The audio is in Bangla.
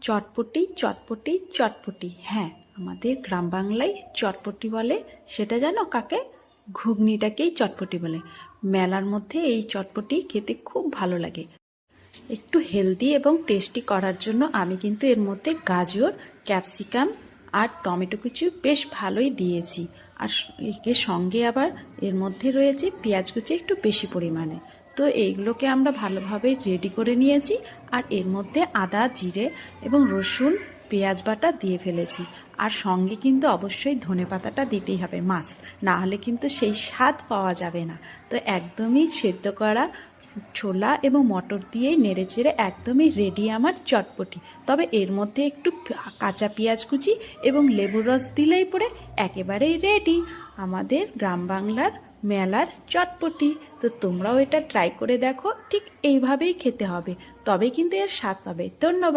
চটপটি চটপটি চটপটি, হ্যাঁ আমাদের গ্রাম বাংলায় চটপটি বলে। সেটা জানো কাকে? ঘুগনিটাকেই চটপটি বলে। মেলার মধ্যে এই চটপটি খেতে খুব ভালো লাগে। একটু হেলদি এবং টেস্টি করার জন্য আমি কিন্তু এর মধ্যে গাজর, ক্যাপসিকাম আর টমেটো কুচি বেশ ভালোই দিয়েছি। আর এর সঙ্গে আবার এর মধ্যে রয়েছে পেঁয়াজ কুচি একটু বেশি পরিমাণে। তো এইগুলোকে আমরা ভালোভাবে রেডি করে নিয়েছি। আর এর মধ্যে আদা, জিরে এবং রসুন, পেঁয়াজ বাটা দিয়ে ফেলেছি। আর সঙ্গে কিন্তু অবশ্যই ধনেপাতাটা দিতেই হবে, মাস্ট, না হলে কিন্তু সেই স্বাদ পাওয়া যাবে না। তো একদমই সেদ্ধ করা ছোলা এবং মটর দিয়েই নেড়েচেড়ে একদমই রেডি আমার চটপটি। তবে এর মধ্যে একটু কাঁচা পেঁয়াজ কুচি এবং লেবুর রস দিলেই পরে একেবারেই রেডি আমাদের গ্রাম বাংলার মেলার চটপটি। তো তোমরাও এটা ট্রাই করে দেখো, ঠিক এইভাবেই খেতে হবে, তবে কিন্তু এর স্বাদ পাবে। ধন্যবাদ।